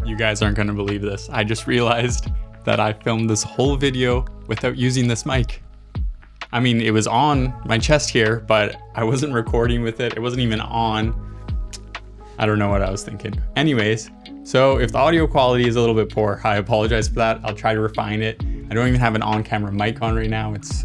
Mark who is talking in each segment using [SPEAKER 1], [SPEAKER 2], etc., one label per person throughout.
[SPEAKER 1] You guys aren't gonna believe this. I just realized that I filmed this whole video without using this mic. I mean, it was on my chest here, but I wasn't recording with it. It wasn't even on. I don't know what I was thinking. Anyways, so if the audio quality is a little bit poor, I apologize for that. I'll try to refine it. I don't even have an on-camera mic on right now. It's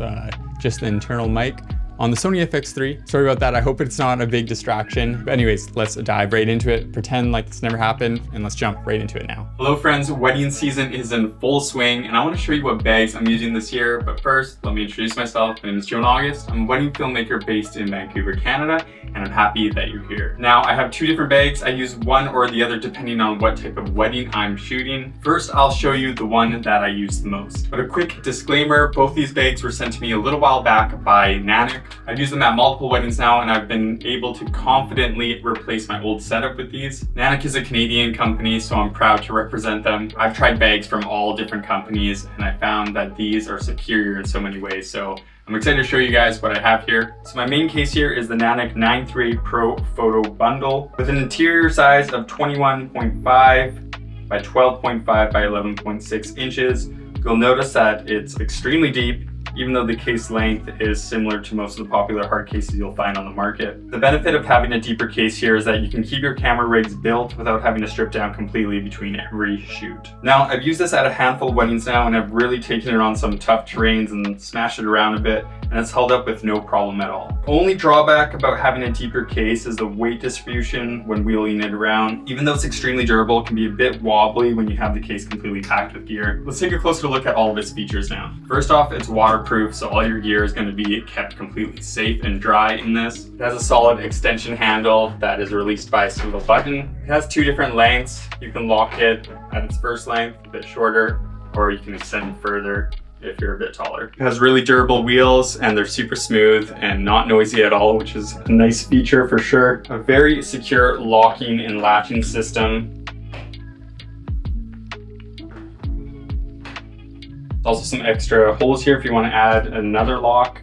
[SPEAKER 1] just the internal mic on the Sony FX3. Sorry about that. I hope it's not a big distraction. But anyways, let's dive right into it. Pretend like this never happened, and let's jump right into it now. Hello friends, wedding season is in full swing, and I want to show you what bags I'm using this year. But first, let me introduce myself. My name is Joe August. I'm a wedding filmmaker based in Vancouver, Canada, and I'm happy that you're here. Now, I have two different bags. I use one or the other depending on what type of wedding I'm shooting. First, I'll show you the one that I use the most. But a quick disclaimer, both these bags were sent to me a little while back by Nanuk. I've used them at multiple weddings now, and I've been able to confidently replace my old setup with these. Nanuk is a Canadian company, so I'm proud to represent them. I've tried bags from all different companies, and I found that these are superior in so many ways. So I'm excited to show you guys what I have here. So my main case here is the Nanuk 938 Pro Photo Bundle with an interior size of 21.5 by 12.5 by 11.6 inches. You'll notice that it's extremely deep, even though the case length is similar to most of the popular hard cases you'll find on the market. The benefit of having a deeper case here is that you can keep your camera rigs built without having to strip down completely between every shoot. Now, I've used this at a handful of weddings now, and I've really taken it on some tough terrains and smashed it around a bit, and it's held up with no problem at all. Only drawback about having a deeper case is the weight distribution when wheeling it around. Even though it's extremely durable, it can be a bit wobbly when you have the case completely packed with gear. Let's take a closer look at all of its features now. First off, it's waterproof, so all your gear is going to be kept completely safe and dry in this. It has a solid extension handle that is released by a single button. It has two different lengths. You can lock it at its first length, a bit shorter, or you can extend further if you're a bit taller. It has really durable wheels, and they're super smooth and not noisy at all, which is a nice feature for sure. A very secure locking and latching system. Also some extra holes here if you want to add another lock.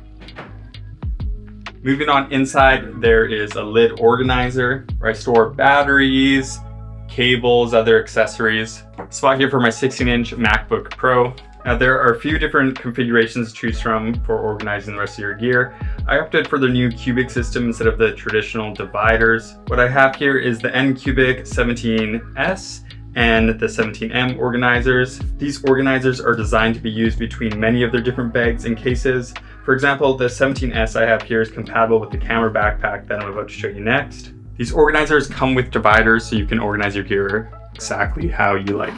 [SPEAKER 1] Moving on inside, there is a lid organizer where I store batteries, cables, other accessories. Spot here for my 16-inch MacBook Pro. Now there are a few different configurations to choose from for organizing the rest of your gear. I opted for the new cubic system instead of the traditional dividers. What I have here is the N-Cubic 17S and the 17M organizers. These organizers are designed to be used between many of their different bags and cases. For example, the 17S I have here is compatible with the camera backpack that I'm about to show you next. These organizers come with dividers so you can organize your gear exactly how you like.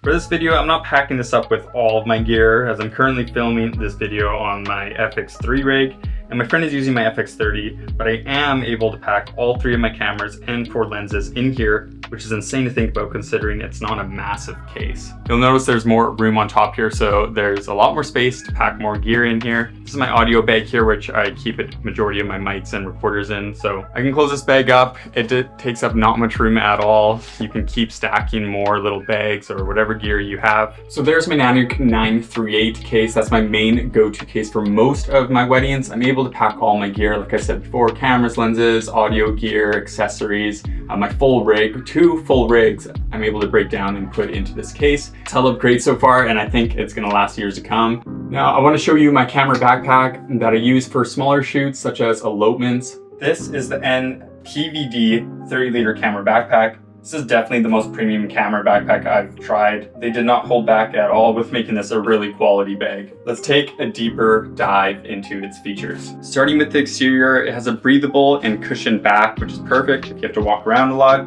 [SPEAKER 1] For this video, I'm not packing this up with all of my gear, as I'm currently filming this video on my FX3 rig, and my friend is using my FX30, but I am able to pack all three of my cameras and 4 lenses in here, which is insane to think about considering it's not a massive case. You'll notice there's more room on top here, so there's a lot more space to pack more gear in here. This is my audio bag here, which I keep a majority of my mics and recorders in, so I can close this bag up. It takes up not much room at all. You can keep stacking more little bags or whatever gear you have. So there's my Nanuk 938 case. That's my main go-to case for most of my weddings. I'm able to pack all my gear, like I said before, cameras, lenses, audio gear, accessories, my full rig, 2 full rigs I'm able to break down and put into this case. It's held up great so far, and I think it's gonna last years to come. Now I wanna show you my camera backpack that I use for smaller shoots such as elopements. This is the N-PVD 30-liter camera backpack. This is definitely the most premium camera backpack I've tried. They did not hold back at all with making this a really quality bag. Let's take a deeper dive into its features. Starting with the exterior, it has a breathable and cushioned back, which is perfect if you have to walk around a lot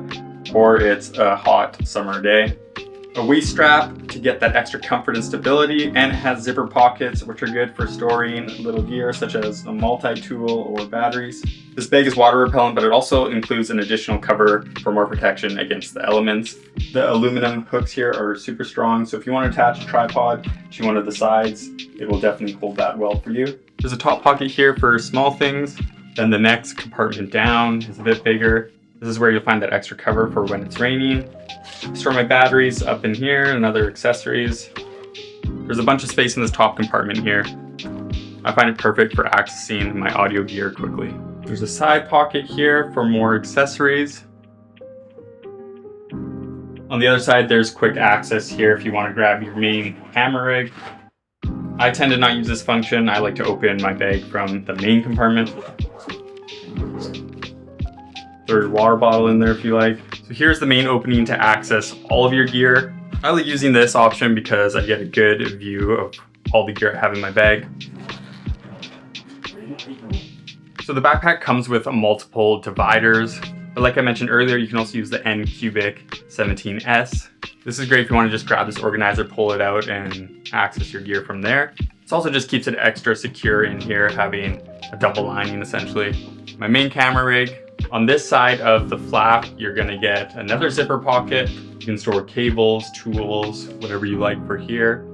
[SPEAKER 1] or it's a hot summer day. A waist strap to get that extra comfort and stability, and it has zipper pockets, which are good for storing little gear such as a multi-tool or batteries. This bag is water repellent, but it also includes an additional cover for more protection against the elements. The aluminum hooks here are super strong, so if you want to attach a tripod to one of the sides, it will definitely hold that well for you. There's a top pocket here for small things, then the next compartment down is a bit bigger. This is where you'll find that extra cover for when it's raining. Store my batteries up in here and other accessories. There's a bunch of space in this top compartment here. I find it perfect for accessing my audio gear quickly. There's a side pocket here for more accessories. On the other side, there's quick access here if you want to grab your main camera rig. I tend to not use this function. I like to open my bag from the main compartment. Throw your water bottle in there if you like. So here's the main opening to access all of your gear. I like using this option because I get a good view of all the gear I have in my bag. So the backpack comes with multiple dividers, but like I mentioned earlier, you can also use the N-Cubic 17S. This is great if you want to just grab this organizer, pull it out, and access your gear from there. This also just keeps it extra secure in here, having a double lining essentially. My main camera rig. On this side of the flap, you're gonna get another zipper pocket. You can store cables, tools, whatever you like for here.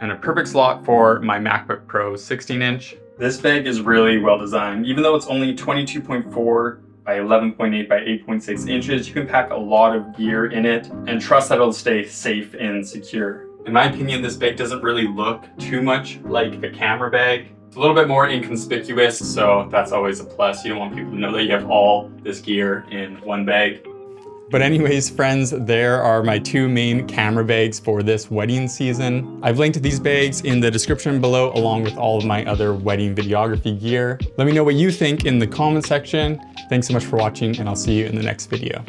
[SPEAKER 1] And a perfect slot for my MacBook Pro 16-inch. This bag is really well designed. Even though it's only 22.4 by 11.8 by 8.6 inches, you can pack a lot of gear in it and trust that it'll stay safe and secure. In my opinion, this bag doesn't really look too much like a camera bag. It's a little bit more inconspicuous, so that's always a plus. You don't want people to know that you have all this gear in one bag. But anyways, friends, there are my two main camera bags for this wedding season. I've linked these bags in the description below, along with all of my other wedding videography gear. Let me know what you think in the comment section. Thanks so much for watching, and I'll see you in the next video.